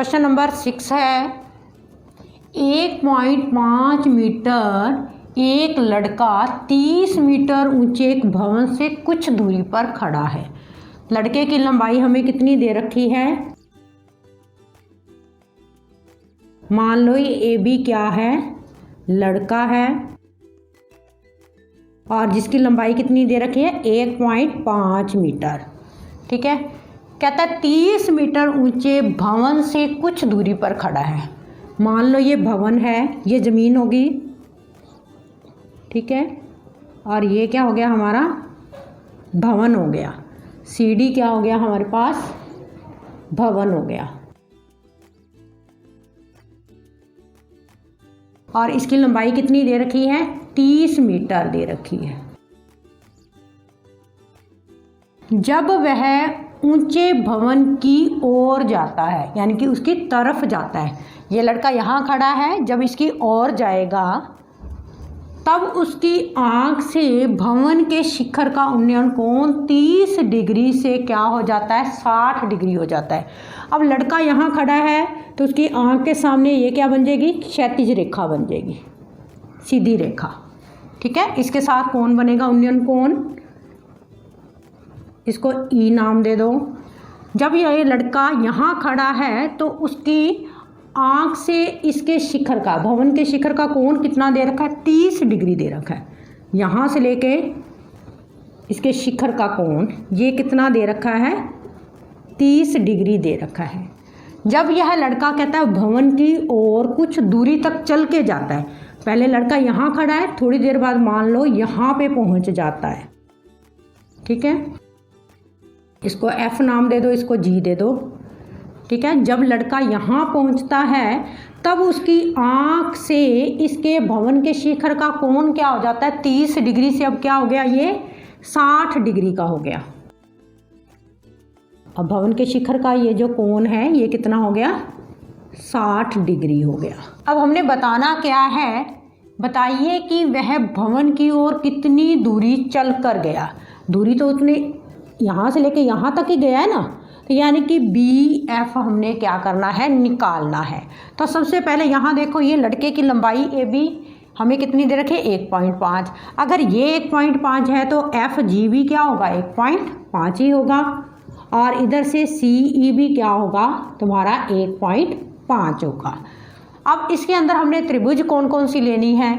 Question number 6 है 1.5 metre एक लड़का 30 मीटर ऊंचे एक भवन से कुछ दूरी पर खड़ा है। लड़के की लंबाई हमें कितनी दे रखी है? मान लो ये ए बी क्या है? लड़का है और जिसकी लंबाई कितनी दे रखी है? 1.5 मीटर। ठीक है, कहता है 30 मीटर ऊंचे भवन से कुछ दूरी पर खड़ा है। मान लो ये भवन है, ये ज़मीन होगी, ठीक है, और ये क्या हो गया हमारा? भवन हो गया। सी डी क्या हो गया हमारे पास? भवन हो गया। और इसकी लंबाई कितनी दे रखी है? 30 मीटर दे रखी है। जब वह ऊंचे भवन की ओर जाता है, यानी कि उसकी तरफ जाता है, ये लड़का यहाँ खड़ा है, जब इसकी ओर जाएगा तब उसकी आंख से भवन के शिखर का उन्नयन कोण 30 डिग्री से क्या हो जाता है? 60 डिग्री हो जाता है। अब लड़का यहाँ खड़ा है तो उसकी आंख के सामने ये क्या बन जाएगी? क्षैतिज रेखा बन जाएगी, सीधी रेखा। ठीक है, इसके साथ कौन बनेगा? उन्नयन कोण। इसको ई नाम दे दो। जब ये लड़का यहाँ खड़ा है तो उसकी आंख से इसके शिखर का, भवन के शिखर का कोण कितना दे रखा है? 30 डिग्री दे रखा है। यहाँ से लेके इसके शिखर का कोण ये कितना दे रखा है? 30 डिग्री दे रखा है। जब यह लड़का कहता है भवन की ओर कुछ दूरी तक चल के जाता है, पहले लड़का यहाँ खड़ा है, थोड़ी देर बाद मान लो यहाँ पे पहुँच जाता है। ठीक है, इसको एफ नाम दे दो, इसको जी दे दो। ठीक है, जब लड़का यहाँ पहुँचता है तब उसकी आँख से इसके भवन के शिखर का कोण क्या हो जाता है? 30 डिग्री से अब क्या हो गया? ये 60 डिग्री का हो गया। अब भवन के शिखर का ये जो कोण है ये कितना हो गया? 60 डिग्री हो गया। अब हमने बताना क्या है? बताइए कि वह भवन की ओर कितनी दूरी चल कर गया। दूरी तो उसने यहाँ से लेके यहाँ तक ही गया है ना, तो यानी कि बी एफ हमने क्या करना है? निकालना है। तो सबसे पहले यहाँ देखो, ये लड़के की लंबाई ए बी हमें कितनी दे रखी है? 1.5। अगर ये 1.5 है तो एफ जी भी क्या होगा? 1.5 ही होगा। और इधर से सी ई भी क्या होगा? तुम्हारा 1.5 होगा। अब इसके अंदर हमने त्रिभुज कौन कौन सी लेनी है?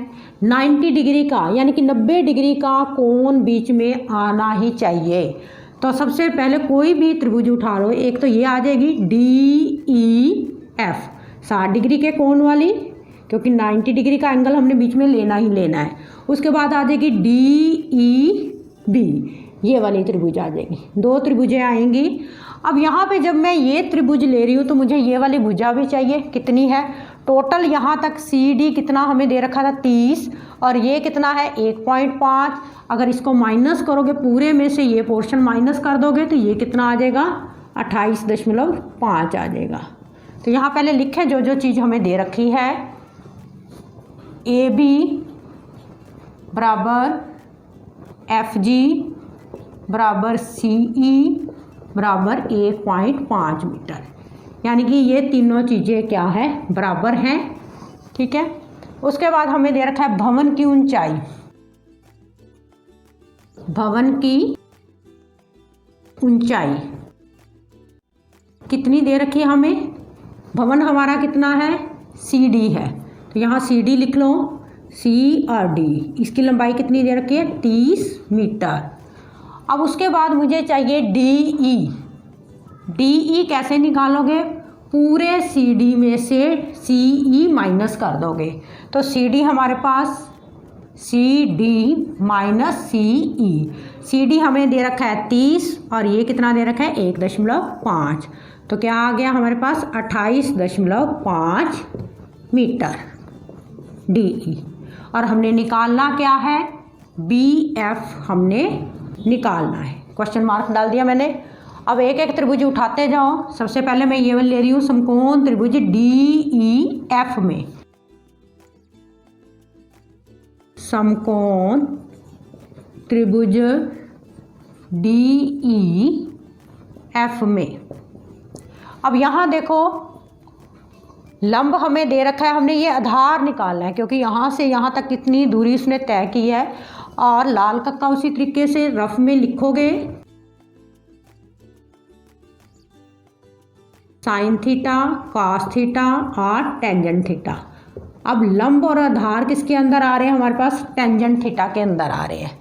90 डिग्री का, यानी कि 90 डिग्री का कोण बीच में आना ही चाहिए। तो सबसे पहले कोई भी त्रिभुज उठा लो, एक तो ये आ जाएगी डी ई एफ, 60 डिग्री के कोण वाली, क्योंकि 90 डिग्री का एंगल हमने बीच में लेना ही लेना है। उसके बाद आ जाएगी डी ई बी, ये वाली त्रिभुज आ जाएगी। 2 त्रिभुजें आएंगी। अब यहाँ पे जब मैं ये त्रिभुज ले रही हूँ तो मुझे ये वाली भुजा भी चाहिए। कितनी है? टोटल यहाँ तक सी डी कितना हमें दे रखा था? 30, और ये कितना है? 1.5। अगर इसको माइनस करोगे, पूरे में से ये पोर्शन माइनस कर दोगे तो ये कितना आ जाएगा? 28.5 आ जाएगा। तो यहाँ पहले लिखें जो जो चीज़ हमें दे रखी है। ए बी बराबर एफ जी बराबर सी ई बराबर 1.5 मीटर, यानी कि ये तीनों चीज़ें क्या है? बराबर हैं। ठीक है, उसके बाद हमें दे रखा है भवन की ऊंचाई। भवन की ऊंचाई कितनी दे रखी है हमें? भवन हमारा कितना है? सी डी है, तो यहाँ सी डी लिख लो, सी और डी। इसकी लंबाई कितनी दे रखी है? 30 मीटर। अब उसके बाद मुझे चाहिए डी ई। डी ई कैसे निकालोगे? पूरे सी डी में से सी ई माइनस कर दोगे, तो सी डी हमारे पास सी डी माइनस सी ई। सी डी हमें दे रखा है 30 और ये कितना दे रखा है? 1.5। तो क्या आ गया हमारे पास? 28.5 मीटर डी ई। और हमने निकालना क्या है? बी एफ हमने निकालना है। क्वेश्चन मार्क डाल दिया मैंने। अब एक एक त्रिभुज उठाते जाओ। सबसे पहले मैं ये ले रही हूँ समकोण त्रिभुज डी ई एफ में। समकोण त्रिभुज डी ई एफ में। अब यहाँ देखो लंब हमें दे रखा है, हमने ये आधार निकालना है क्योंकि यहाँ से यहाँ तक कितनी दूरी उसने तय की है। और लाल कक्का उसी तरीके से रफ में लिखोगे, साइन थीटा, कॉस थीटा और टेंजेंट थीटा। अब लंब और आधार किसके अंदर आ रहे हैं? हमारे पास टेंजेंट थीटा के अंदर आ रहे हैं।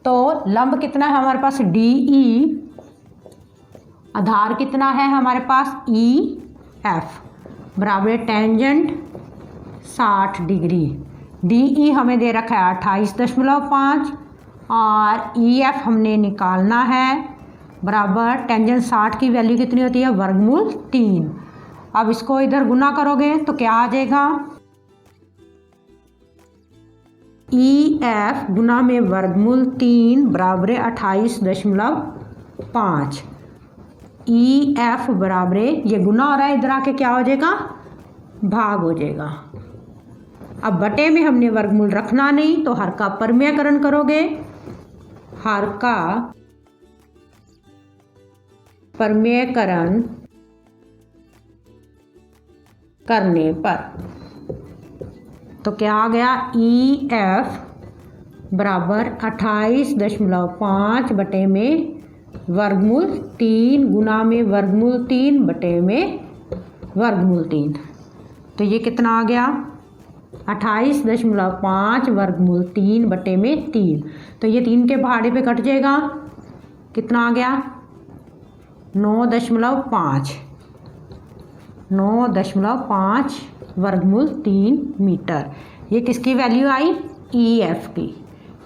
तो लंब कितना है हमारे पास? D E. आधार कितना है हमारे पास? ई एफ बराबर टेंजेंट 60 डिग्री। डी ई हमें दे रखा है 28.5 और ई एफ हमने निकालना है बराबर टेंजेंट 60 की वैल्यू कितनी होती है? वर्गमूल 3। अब इसको इधर गुना करोगे तो क्या आ जाएगा? ई एफ गुना में वर्गमूल 3 बराबर 28.5। ई एफ बराबर, ये गुना हो रहा है, इधर आके क्या हो जाएगा? भाग हो जाएगा। अब बटे में हमने वर्गमूल रखना नहीं, तो हर का परमेयकरण करोगे। हर का परमेयकरण करने पर तो क्या आ गया? ई एफ बराबर 28.5 बटे में वर्गमूल 3 गुना में वर्गमूल 3 बटे में वर्गमूल 3। तो ये कितना आ गया? 28.5 वर्गमूल 3 बटे में 3। तो ये 3 के पहाड़े पे कट जाएगा, कितना आ गया? 9.5 9.5 वर्गमूल 3 मीटर। ये किसकी वैल्यू आई? ई एफ की।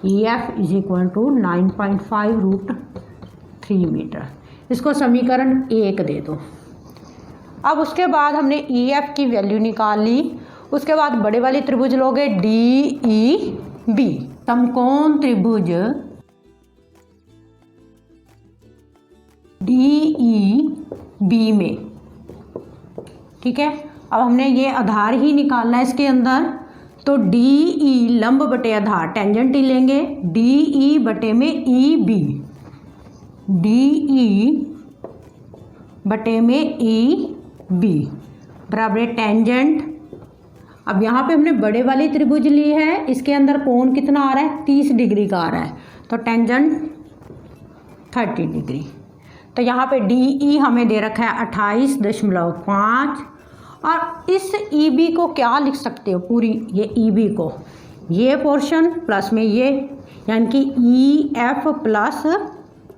E F is equal to 9.5√3 metre. इसको समीकरण 1 दे दो। अब उसके बाद हमने ई एफ की वैल्यू निकाल ली। उसके बाद बड़े वाली त्रिभुज लोगे डी ई बी, समकोण त्रिभुज डी ई बी में, ठीक है। अब हमने ये आधार ही निकालना है इसके अंदर, तो डी ई लंब बटे आधार टेंजेंट ही लेंगे, डी ई बटे में ई बी, डी ई बटे में ई बी बराबर टेंजेंट। अब यहाँ पे हमने बड़े वाली त्रिभुज ली है, इसके अंदर कोण कितना आ रहा है? 30 डिग्री का आ रहा है, तो टेंजेंट 30 डिग्री। तो यहाँ पे डी ई हमें दे रखा है 28.5 और इस ई बी को क्या लिख सकते हो? पूरी ये ई बी को, ये पोर्शन प्लस में ये, यानी कि E F plus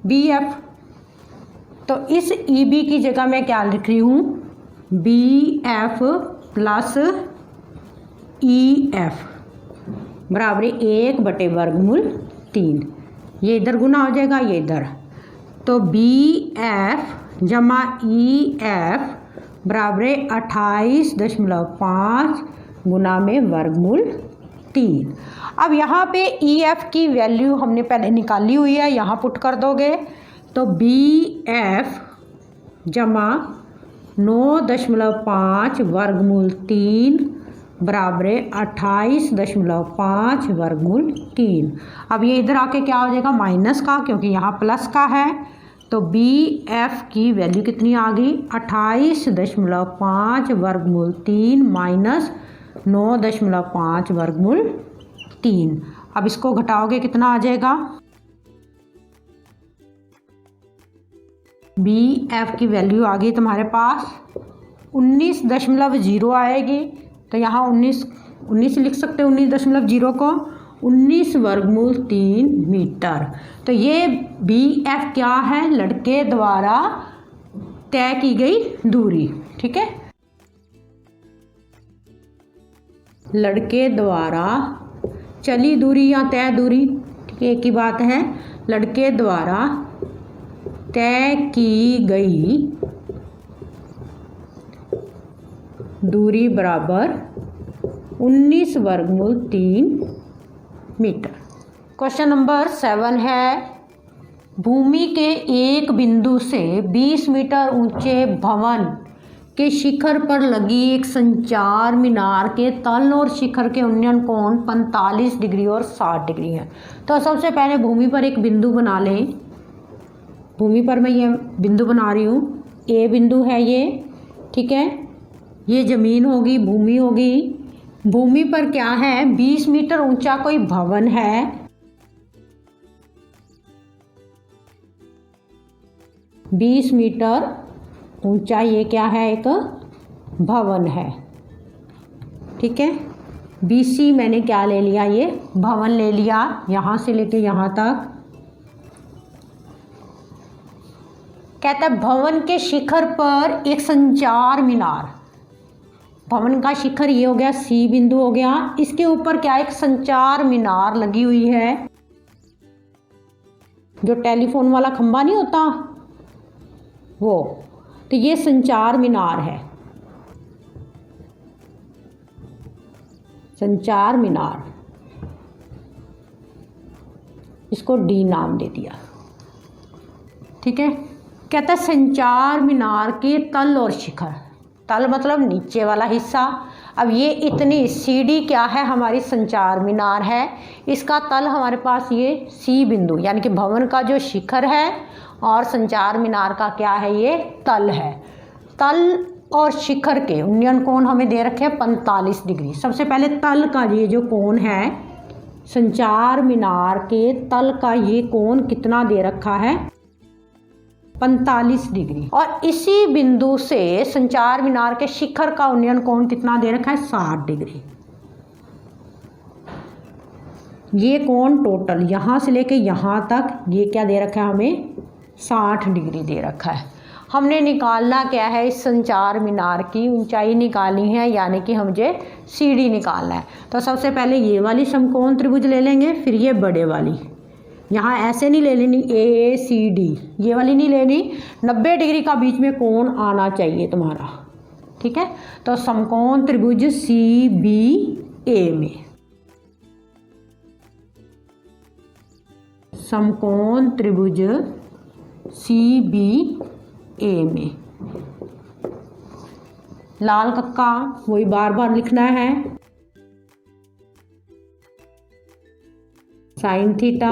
B F. तो इस ई बी की जगह मैं क्या लिख रही हूँ? B F plus E F बराबर 1 बटे वर्गमूल 3। ये इधर गुना हो जाएगा, ये इधर, तो बी एफ जमा ई एफ बराबर 28.5 गुना में वर्गमूल 3। अब यहाँ पे ई एफ की वैल्यू हमने पहले निकाली हुई है, यहाँ पुट कर दोगे तो बी एफ जमा 9.5 वर्गमूल 3 बराबर 28.5 वर्गमूल 3। अब ये इधर आके क्या हो जाएगा? माइनस का, क्योंकि यहाँ प्लस का है। तो बी एफ की वैल्यू कितनी आ गई? 28.5 वर्गमूल 3 माइनस 9.5 वर्गमूल 3। अब इसको घटाओगे कितना आ जाएगा? बी एफ की वैल्यू आ गई तुम्हारे पास 19.0 आएगी, तो यहाँ 19 लिख सकते हो, 19.0 को 19 वर्गमूल 3 मीटर। तो ये बी एफ क्या है? लड़के द्वारा तय की गई दूरी, ठीक है, लड़के द्वारा चली दूरी या तय दूरी, ठीक है, एक ही बात है। लड़के द्वारा तय की गई दूरी बराबर 19 वर्गमूल 3 मीटर। क्वेश्चन नंबर 7 है, भूमि के एक बिंदु से 20 मीटर ऊंचे भवन के शिखर पर लगी एक संचार मीनार के तल और शिखर के उन्नयन कोण 45 डिग्री और 60 डिग्री है। तो सबसे पहले भूमि पर एक बिंदु बना लें। भूमि पर मैं ये बिंदु बना रही हूँ, ए बिंदु है ये, ठीक है। ये ज़मीन होगी, भूमि होगी। भूमि पर क्या है, 20 मीटर ऊंचा कोई भवन है। बीस मीटर ऊंचा ये क्या है, एक भवन है। ठीक है, BC मैंने क्या ले लिया, ये भवन ले लिया, यहाँ से लेके यहाँ तक। कहता है भवन के शिखर पर एक संचार मीनार, भवन का शिखर ये हो गया, C बिंदु हो गया, इसके ऊपर क्या एक संचार मीनार लगी हुई है। जो टेलीफोन वाला खंबा नहीं होता वो, तो ये संचार मीनार है, संचार मीनार, इसको D नाम दे दिया। ठीक है, कहता है संचार मीनार के तल और शिखर, तल मतलब नीचे वाला हिस्सा। अब ये इतनी CD क्या है, हमारी संचार मीनार है, इसका तल हमारे पास ये C बिंदु, यानी कि भवन का जो शिखर है और संचार मीनार का क्या है, ये तल है। तल और शिखर के उन्नयन कोण हमें दे रखे हैं 45 डिग्री। सबसे पहले तल का ये जो कोण है, संचार मीनार के तल का ये कोण कितना दे रखा है, 45 डिग्री। और इसी बिंदु से संचार मीनार के शिखर का उन्नयन कोण कितना दे रखा है, 60 डिग्री। ये कोण टोटल यहाँ से लेके यहाँ तक ये क्या दे रखा है, हमें 60 डिग्री दे रखा है। हमने निकालना क्या है, इस संचार मीनार की ऊंचाई निकालनी है, यानी कि मुझे CD निकालना है। तो सबसे पहले ये वाली समकोण त्रिभुज ले लेंगे, फिर ये बड़े वाली, यहाँ ऐसे नहीं ले लेनी ACD, ये वाली नहीं लेनी, 90 डिग्री का बीच में कोण आना चाहिए तुम्हारा। ठीक है, तो समकोण त्रिभुज CBA में, समकोण त्रिभुज CBA में, लाल कक्का वही बार बार लिखना है, sine theta,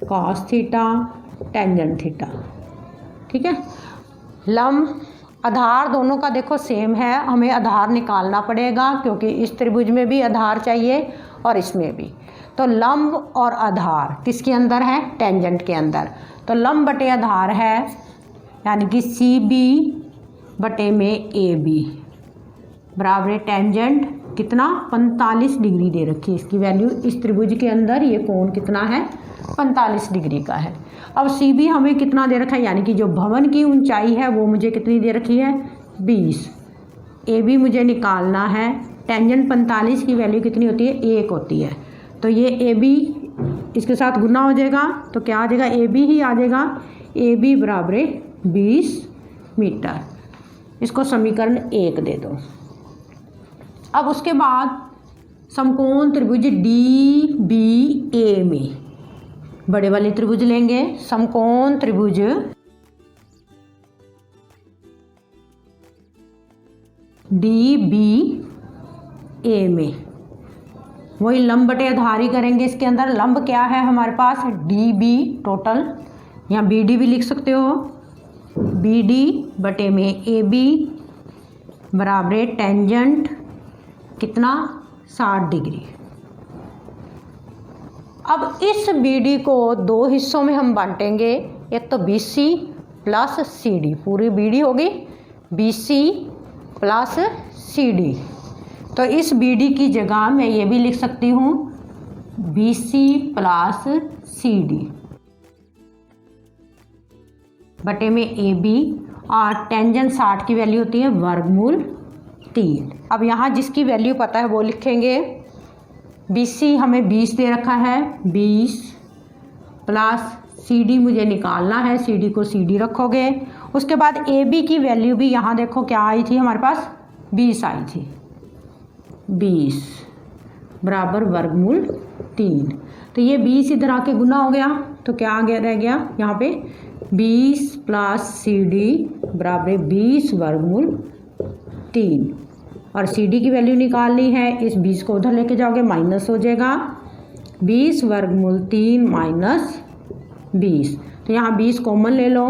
cos theta, tangent theta. ठीक है, लंब आधार दोनों का देखो सेम है, हमें आधार निकालना पड़ेगा क्योंकि इस त्रिभुज में भी आधार चाहिए और इसमें भी। तो लंब और आधार किसके अंदर है, टेंजेंट के अंदर। तो लंब बटे आधार है, यानी कि CB बटे में AB बराबर टेंजेंट कितना, 45 डिग्री दे रखी है इसकी वैल्यू। इस त्रिभुज के अंदर ये कोण कितना है, 45 डिग्री का है। अब CB हमें कितना दे रखा है, यानी कि जो भवन की ऊंचाई है वो मुझे कितनी दे रखी है, 20। AB मुझे निकालना है, टेंजेंट 45 की वैल्यू कितनी होती है, 1 होती है। तो ये AB इसके साथ गुना हो जाएगा, तो क्या आ जाएगा, AB ही आ जाएगा। AB बराबर 20 मीटर, इसको समीकरण 1 दे दो। अब उसके बाद समकोण त्रिभुज DBA में बड़े वाले त्रिभुज लेंगे, समकोण त्रिभुज DBA में वही लंब बटे आधार ही करेंगे। इसके अंदर लंब क्या है हमारे पास, DB टोटल, यहाँ BD भी लिख सकते हो, BD बटे में AB बराबर टेंजेंट कितना, 60 डिग्री। अब इस BD को दो हिस्सों में हम बांटेंगे, एक तो BC प्लस CD, पूरी BD होगी BC प्लस CD। तो इस BD की जगह मैं ये भी लिख सकती हूँ BC प्लस CD बटे में AB, और टेंजेंट 60 की वैल्यू होती है वर्गमूल 3। अब यहाँ जिसकी वैल्यू पता है वो लिखेंगे। BC हमें 20 दे रखा है, 20 प्लस CD मुझे निकालना है, CD को CD रखोगे। उसके बाद AB की वैल्यू भी यहाँ देखो क्या आई थी हमारे पास, 20 आई थी, 20 बराबर वर्गमूल 3। तो ये 20 इधर आके गुना हो गया, तो क्या आ गया, रह गया यहाँ पे 20 प्लस CD बराबर 20 वर्गमूल 3। और CD की वैल्यू निकालनी है, इस 20 को उधर लेके जाओगे माइनस हो जाएगा, 20 वर्गमूल 3 माइनस 20। तो यहाँ 20 कॉमन ले लो,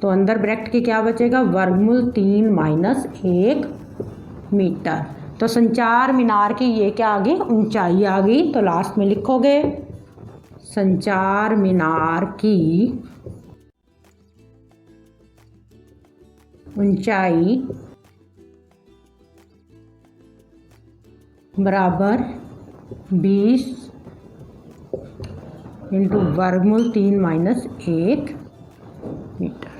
तो अंदर ब्रैकेट के क्या बचेगा, वर्गमूल 3 माइनस 1 मीटर। तो संचार मीनार की ये क्या आ गई, ऊंचाई आ गई। तो लास्ट में लिखोगे संचार मीनार की ऊंचाई बराबर 20 इंटू वर्गमूल 3 माइनस 1 मीटर।